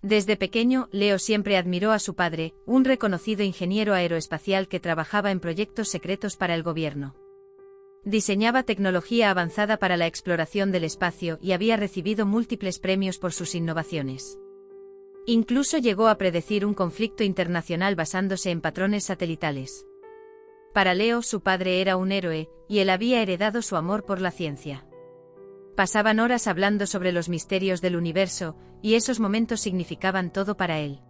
Desde pequeño, Leo siempre admiró a su padre, un reconocido ingeniero aeroespacial que trabajaba en proyectos secretos para el gobierno. Diseñaba tecnología avanzada para la exploración del espacio y había recibido múltiples premios por sus innovaciones. Incluso llegó a predecir un conflicto internacional basándose en patrones satelitales. Para Leo, su padre era un héroe, y él había heredado su amor por la ciencia. Pasaban horas hablando sobre los misterios del universo, y esos momentos significaban todo para él.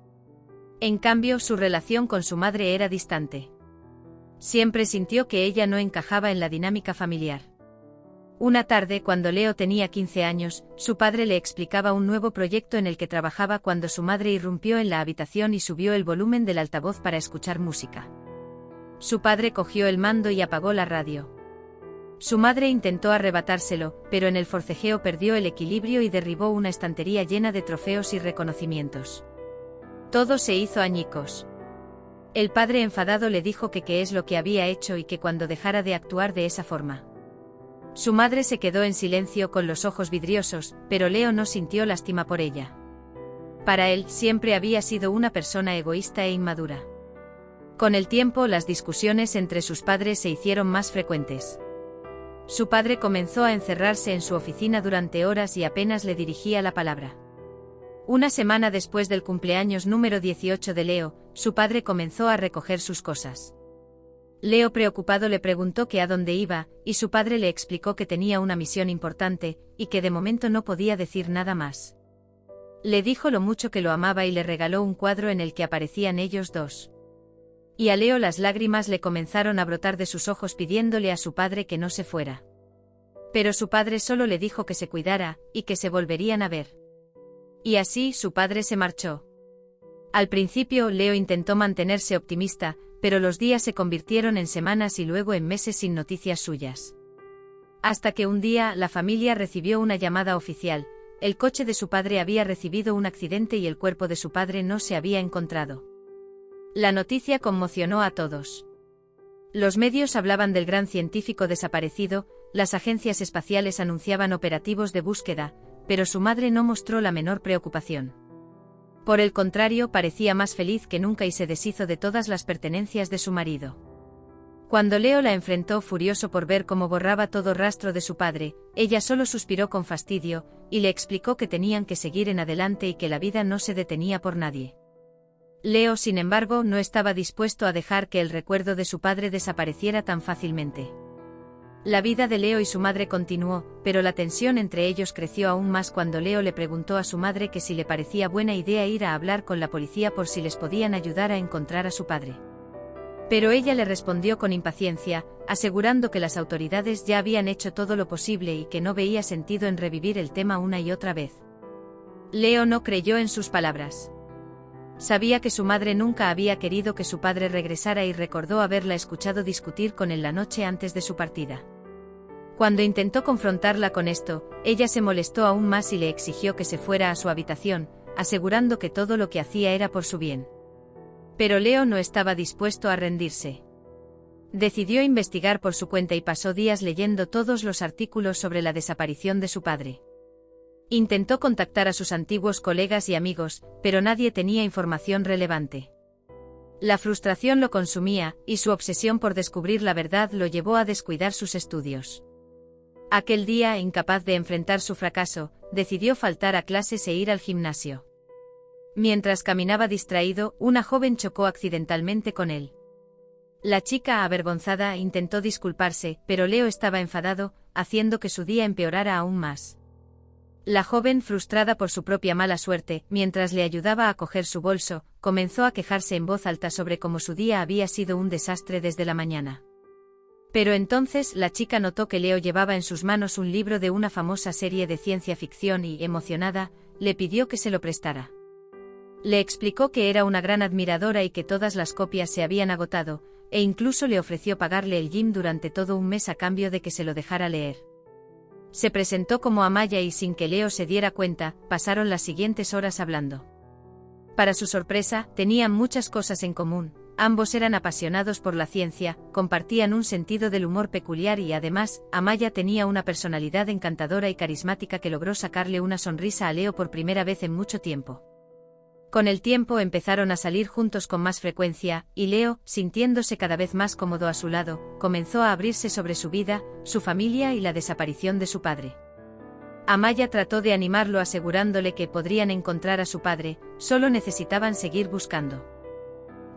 En cambio, su relación con su madre era distante. Siempre sintió que ella no encajaba en la dinámica familiar. Una tarde, cuando Leo tenía 15 años, su padre le explicaba un nuevo proyecto en el que trabajaba cuando su madre irrumpió en la habitación y subió el volumen del altavoz para escuchar música. Su padre cogió el mando y apagó la radio. Su madre intentó arrebatárselo, pero en el forcejeo perdió el equilibrio y derribó una estantería llena de trofeos y reconocimientos. Todo se hizo añicos. El padre enfadado le dijo que qué es lo que había hecho y que cuando dejara de actuar de esa forma. Su madre se quedó en silencio con los ojos vidriosos, pero Leo no sintió lástima por ella. Para él, siempre había sido una persona egoísta e inmadura. Con el tiempo, las discusiones entre sus padres se hicieron más frecuentes. Su padre comenzó a encerrarse en su oficina durante horas y apenas le dirigía la palabra. Una semana después del cumpleaños número 18 de Leo, su padre comenzó a recoger sus cosas. Leo, preocupado, le preguntó que a dónde iba, y su padre le explicó que tenía una misión importante, y que de momento no podía decir nada más. Le dijo lo mucho que lo amaba y le regaló un cuadro en el que aparecían ellos dos. Y a Leo las lágrimas le comenzaron a brotar de sus ojos pidiéndole a su padre que no se fuera. Pero su padre solo le dijo que se cuidara, y que se volverían a ver. Y así, su padre se marchó. Al principio, Leo intentó mantenerse optimista, pero los días se convirtieron en semanas y luego en meses sin noticias suyas. Hasta que un día, la familia recibió una llamada oficial: el coche de su padre había recibido un accidente y el cuerpo de su padre no se había encontrado. La noticia conmocionó a todos. Los medios hablaban del gran científico desaparecido, las agencias espaciales anunciaban operativos de búsqueda, pero su madre no mostró la menor preocupación. Por el contrario, parecía más feliz que nunca y se deshizo de todas las pertenencias de su marido. Cuando Leo la enfrentó furioso por ver cómo borraba todo rastro de su padre, ella solo suspiró con fastidio, y le explicó que tenían que seguir en adelante y que la vida no se detenía por nadie. Leo, sin embargo, no estaba dispuesto a dejar que el recuerdo de su padre desapareciera tan fácilmente. La vida de Leo y su madre continuó, pero la tensión entre ellos creció aún más cuando Leo le preguntó a su madre que si le parecía buena idea ir a hablar con la policía por si les podían ayudar a encontrar a su padre. Pero ella le respondió con impaciencia, asegurando que las autoridades ya habían hecho todo lo posible y que no veía sentido en revivir el tema una y otra vez. Leo no creyó en sus palabras. Sabía que su madre nunca había querido que su padre regresara y recordó haberla escuchado discutir con él la noche antes de su partida. Cuando intentó confrontarla con esto, ella se molestó aún más y le exigió que se fuera a su habitación, asegurando que todo lo que hacía era por su bien. Pero Leo no estaba dispuesto a rendirse. Decidió investigar por su cuenta y pasó días leyendo todos los artículos sobre la desaparición de su padre. Intentó contactar a sus antiguos colegas y amigos, pero nadie tenía información relevante. La frustración lo consumía, y su obsesión por descubrir la verdad lo llevó a descuidar sus estudios. Aquel día, incapaz de enfrentar su fracaso, decidió faltar a clases e ir al gimnasio. Mientras caminaba distraído, una joven chocó accidentalmente con él. La chica, avergonzada, intentó disculparse, pero Leo estaba enfadado, haciendo que su día empeorara aún más. La joven, frustrada por su propia mala suerte, mientras le ayudaba a coger su bolso, comenzó a quejarse en voz alta sobre cómo su día había sido un desastre desde la mañana. Pero entonces la chica notó que Leo llevaba en sus manos un libro de una famosa serie de ciencia ficción y, emocionada, le pidió que se lo prestara. Le explicó que era una gran admiradora y que todas las copias se habían agotado, e incluso le ofreció pagarle el gym durante todo un mes a cambio de que se lo dejara leer. Se presentó como Amaya y sin que Leo se diera cuenta, pasaron las siguientes horas hablando. Para su sorpresa, tenían muchas cosas en común, ambos eran apasionados por la ciencia, compartían un sentido del humor peculiar y además, Amaya tenía una personalidad encantadora y carismática que logró sacarle una sonrisa a Leo por primera vez en mucho tiempo. Con el tiempo empezaron a salir juntos con más frecuencia, y Leo, sintiéndose cada vez más cómodo a su lado, comenzó a abrirse sobre su vida, su familia y la desaparición de su padre. Amaya trató de animarlo asegurándole que podrían encontrar a su padre, solo necesitaban seguir buscando.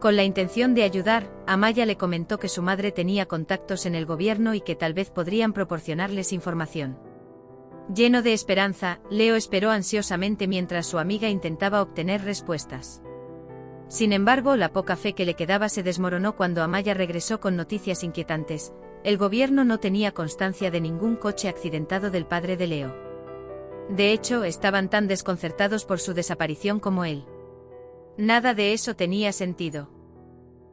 Con la intención de ayudar, Amaya le comentó que su madre tenía contactos en el gobierno y que tal vez podrían proporcionarles información. Lleno de esperanza, Leo esperó ansiosamente mientras su amiga intentaba obtener respuestas. Sin embargo, la poca fe que le quedaba se desmoronó cuando Amaya regresó con noticias inquietantes. El gobierno no tenía constancia de ningún coche accidentado del padre de Leo. De hecho, estaban tan desconcertados por su desaparición como él. Nada de eso tenía sentido.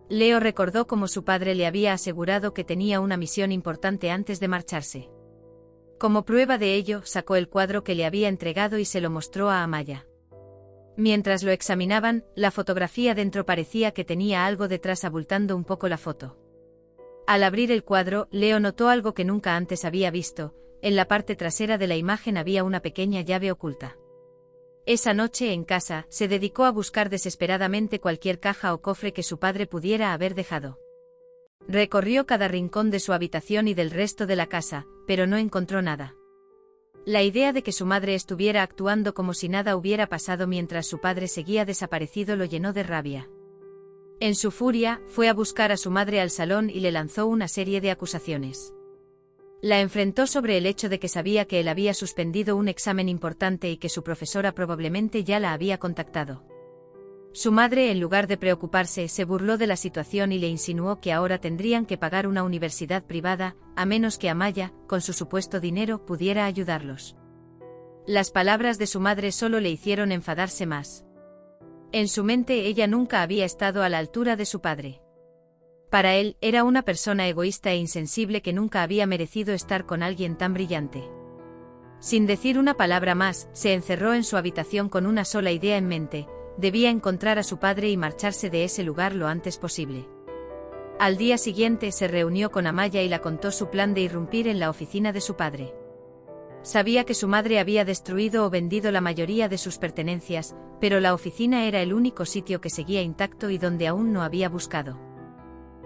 Leo recordó cómo su padre le había asegurado que tenía una misión importante antes de marcharse. Como prueba de ello, sacó el cuadro que le había entregado y se lo mostró a Amaya. Mientras lo examinaban, la fotografía dentro parecía que tenía algo detrás abultando un poco la foto. Al abrir el cuadro, Leo notó algo que nunca antes había visto. En la parte trasera de la imagen había una pequeña llave oculta. Esa noche en casa, se dedicó a buscar desesperadamente cualquier caja o cofre que su padre pudiera haber dejado. Recorrió cada rincón de su habitación y del resto de la casa, pero no encontró nada. La idea de que su madre estuviera actuando como si nada hubiera pasado mientras su padre seguía desaparecido lo llenó de rabia. En su furia, fue a buscar a su madre al salón y le lanzó una serie de acusaciones. La enfrentó sobre el hecho de que sabía que él había suspendido un examen importante y que su profesora probablemente ya la había contactado. Su madre, en lugar de preocuparse, se burló de la situación y le insinuó que ahora tendrían que pagar una universidad privada, a menos que Amaya, con su supuesto dinero, pudiera ayudarlos. Las palabras de su madre solo le hicieron enfadarse más. En su mente ella nunca había estado a la altura de su padre. Para él, era una persona egoísta e insensible que nunca había merecido estar con alguien tan brillante. Sin decir una palabra más, se encerró en su habitación con una sola idea en mente: debía encontrar a su padre y marcharse de ese lugar lo antes posible. Al día siguiente se reunió con Amaya y la contó su plan de irrumpir en la oficina de su padre. Sabía que su madre había destruido o vendido la mayoría de sus pertenencias, pero la oficina era el único sitio que seguía intacto y donde aún no había buscado.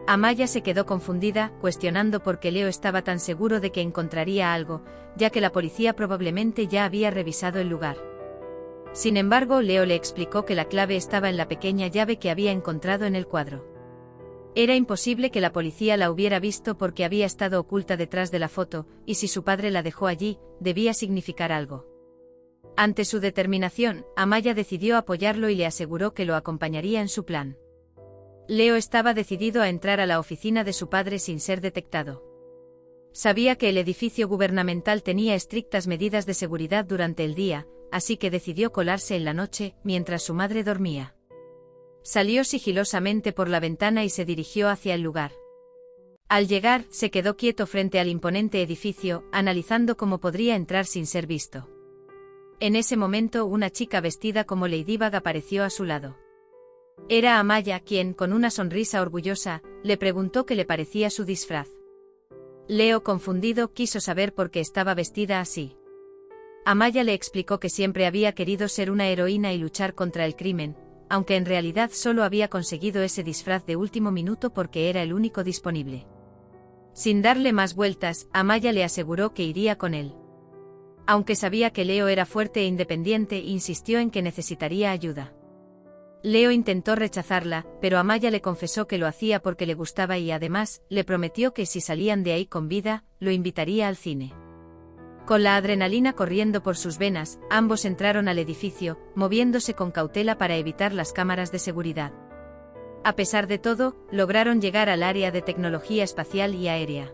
Amaya se quedó confundida, cuestionando por qué Leo estaba tan seguro de que encontraría algo, ya que la policía probablemente ya había revisado el lugar. Sin embargo, Leo le explicó que la clave estaba en la pequeña llave que había encontrado en el cuadro. Era imposible que la policía la hubiera visto porque había estado oculta detrás de la foto, y si su padre la dejó allí, debía significar algo. Ante su determinación, Amaya decidió apoyarlo y le aseguró que lo acompañaría en su plan. Leo estaba decidido a entrar a la oficina de su padre sin ser detectado. Sabía que el edificio gubernamental tenía estrictas medidas de seguridad durante el día, así que decidió colarse en la noche, mientras su madre dormía. Salió sigilosamente por la ventana y se dirigió hacia el lugar. Al llegar, se quedó quieto frente al imponente edificio, analizando cómo podría entrar sin ser visto. En ese momento, una chica vestida como Ladybug apareció a su lado. Era Amaya quien, con una sonrisa orgullosa, le preguntó qué le parecía su disfraz. Leo, confundido, quiso saber por qué estaba vestida así. Amaya le explicó que siempre había querido ser una heroína y luchar contra el crimen, aunque en realidad solo había conseguido ese disfraz de último minuto porque era el único disponible. Sin darle más vueltas, Amaya le aseguró que iría con él. Aunque sabía que Leo era fuerte e independiente, insistió en que necesitaría ayuda. Leo intentó rechazarla, pero Amaya le confesó que lo hacía porque le gustaba y además, le prometió que si salían de ahí con vida, lo invitaría al cine. Con la adrenalina corriendo por sus venas, ambos entraron al edificio, moviéndose con cautela para evitar las cámaras de seguridad. A pesar de todo, lograron llegar al área de tecnología espacial y aérea.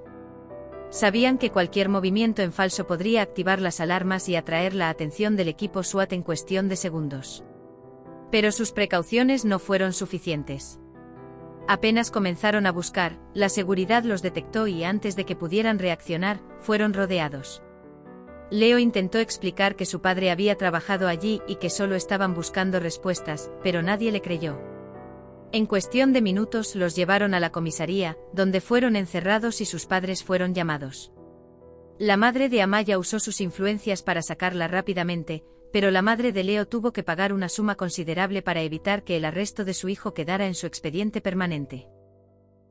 Sabían que cualquier movimiento en falso podría activar las alarmas y atraer la atención del equipo SWAT en cuestión de segundos. Pero sus precauciones no fueron suficientes. Apenas comenzaron a buscar, la seguridad los detectó y antes de que pudieran reaccionar, fueron rodeados. Leo intentó explicar que su padre había trabajado allí y que solo estaban buscando respuestas, pero nadie le creyó. En cuestión de minutos los llevaron a la comisaría, donde fueron encerrados y sus padres fueron llamados. La madre de Amaya usó sus influencias para sacarla rápidamente, pero la madre de Leo tuvo que pagar una suma considerable para evitar que el arresto de su hijo quedara en su expediente permanente.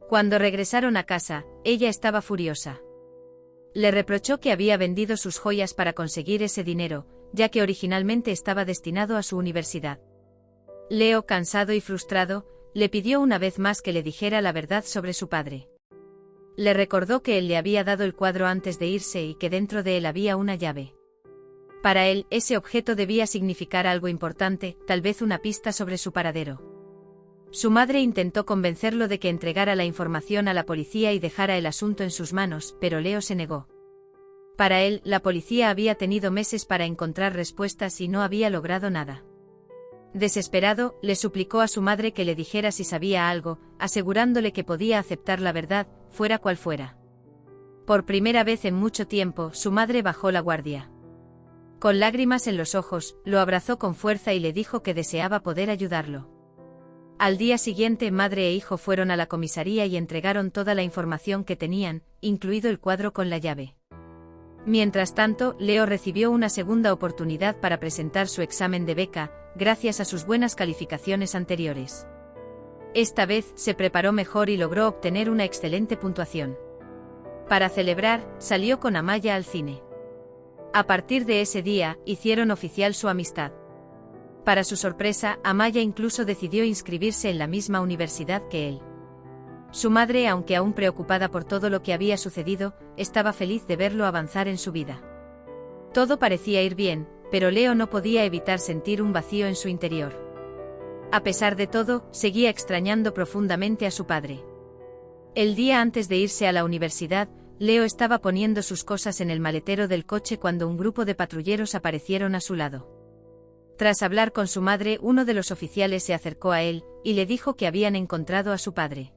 Cuando regresaron a casa, ella estaba furiosa. Le reprochó que había vendido sus joyas para conseguir ese dinero, ya que originalmente estaba destinado a su universidad. Leo, cansado y frustrado, le pidió una vez más que le dijera la verdad sobre su padre. Le recordó que él le había dado el cuadro antes de irse y que dentro de él había una llave. Para él, ese objeto debía significar algo importante, tal vez una pista sobre su paradero. Su madre intentó convencerlo de que entregara la información a la policía y dejara el asunto en sus manos, pero Leo se negó. Para él, la policía había tenido meses para encontrar respuestas y no había logrado nada. Desesperado, le suplicó a su madre que le dijera si sabía algo, asegurándole que podía aceptar la verdad, fuera cual fuera. Por primera vez en mucho tiempo, su madre bajó la guardia. Con lágrimas en los ojos, lo abrazó con fuerza y le dijo que deseaba poder ayudarlo. Al día siguiente, madre e hijo fueron a la comisaría y entregaron toda la información que tenían, incluido el cuadro con la llave. Mientras tanto, Leo recibió una segunda oportunidad para presentar su examen de beca, gracias a sus buenas calificaciones anteriores. Esta vez, se preparó mejor y logró obtener una excelente puntuación. Para celebrar, salió con Amaya al cine. A partir de ese día, hicieron oficial su amistad. Para su sorpresa, Amaya incluso decidió inscribirse en la misma universidad que él. Su madre, aunque aún preocupada por todo lo que había sucedido, estaba feliz de verlo avanzar en su vida. Todo parecía ir bien, pero Leo no podía evitar sentir un vacío en su interior. A pesar de todo, seguía extrañando profundamente a su padre. El día antes de irse a la universidad, Leo estaba poniendo sus cosas en el maletero del coche cuando un grupo de patrulleros aparecieron a su lado. Tras hablar con su madre, uno de los oficiales se acercó a él, y le dijo que habían encontrado a su padre.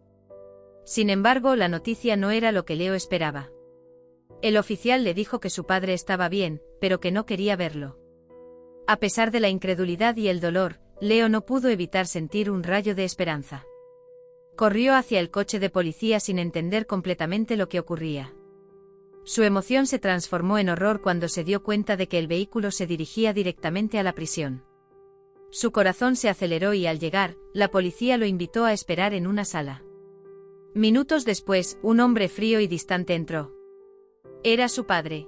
Sin embargo, la noticia no era lo que Leo esperaba. El oficial le dijo que su padre estaba bien, pero que no quería verlo. A pesar de la incredulidad y el dolor, Leo no pudo evitar sentir un rayo de esperanza. Corrió hacia el coche de policía sin entender completamente lo que ocurría. Su emoción se transformó en horror cuando se dio cuenta de que el vehículo se dirigía directamente a la prisión. Su corazón se aceleró y al llegar, la policía lo invitó a esperar en una sala. Minutos después, un hombre frío y distante entró. Era su padre.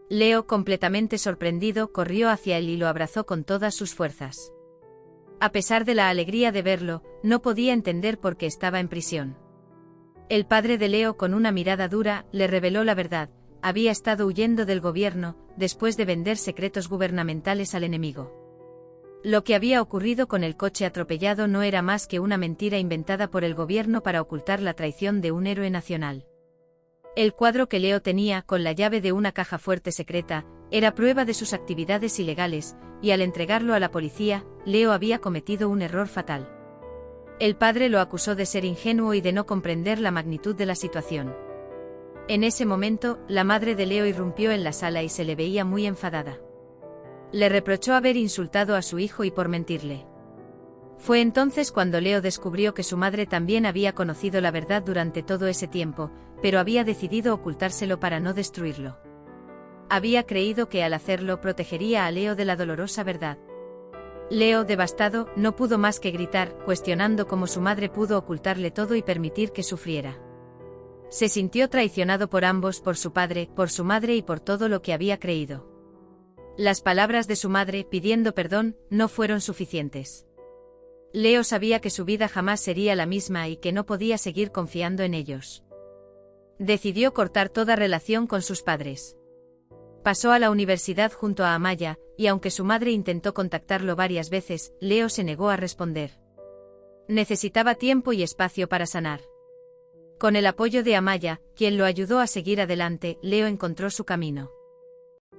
Leo, completamente sorprendido, corrió hacia él y lo abrazó con todas sus fuerzas. A pesar de la alegría de verlo, no podía entender por qué estaba en prisión. El padre de Leo, con una mirada dura, le reveló la verdad: había estado huyendo del gobierno, después de vender secretos gubernamentales al enemigo. Lo que había ocurrido con el coche atropellado no era más que una mentira inventada por el gobierno para ocultar la traición de un héroe nacional. El cuadro que Leo tenía, con la llave de una caja fuerte secreta, era prueba de sus actividades ilegales, y al entregarlo a la policía, Leo había cometido un error fatal. El padre lo acusó de ser ingenuo y de no comprender la magnitud de la situación. En ese momento, la madre de Leo irrumpió en la sala y se le veía muy enfadada. Le reprochó haber insultado a su hijo y por mentirle. Fue entonces cuando Leo descubrió que su madre también había conocido la verdad durante todo ese tiempo, pero había decidido ocultárselo para no destruirlo. Había creído que al hacerlo protegería a Leo de la dolorosa verdad. Leo, devastado, no pudo más que gritar, cuestionando cómo su madre pudo ocultarle todo y permitir que sufriera. Se sintió traicionado por ambos, por su padre, por su madre y por todo lo que había creído. Las palabras de su madre, pidiendo perdón, no fueron suficientes. Leo sabía que su vida jamás sería la misma y que no podía seguir confiando en ellos. Decidió cortar toda relación con sus padres. Pasó a la universidad junto a Amaya, y aunque su madre intentó contactarlo varias veces, Leo se negó a responder. Necesitaba tiempo y espacio para sanar. Con el apoyo de Amaya, quien lo ayudó a seguir adelante, Leo encontró su camino.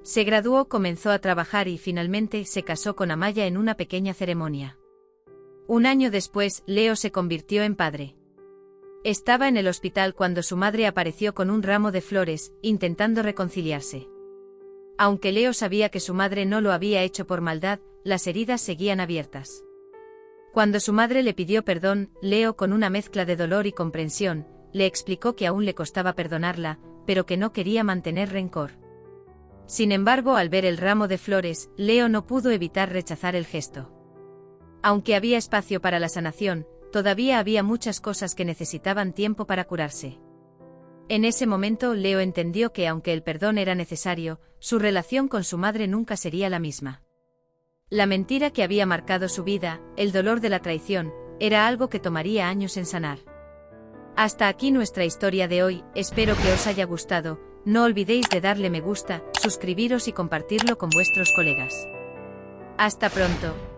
Se graduó, comenzó a trabajar y finalmente se casó con Amaya en una pequeña ceremonia. Un año después, Leo se convirtió en padre. Estaba en el hospital cuando su madre apareció con un ramo de flores, intentando reconciliarse. Aunque Leo sabía que su madre no lo había hecho por maldad, las heridas seguían abiertas. Cuando su madre le pidió perdón, Leo, con una mezcla de dolor y comprensión, le explicó que aún le costaba perdonarla, pero que no quería mantener rencor. Sin embargo, al ver el ramo de flores, Leo no pudo evitar rechazar el gesto. Aunque había espacio para la sanación, todavía había muchas cosas que necesitaban tiempo para curarse. En ese momento, Leo entendió que aunque el perdón era necesario, su relación con su madre nunca sería la misma. La mentira que había marcado su vida, el dolor de la traición, era algo que tomaría años en sanar. Hasta aquí nuestra historia de hoy, espero que os haya gustado, no olvidéis de darle me gusta, suscribiros y compartirlo con vuestros colegas. Hasta pronto.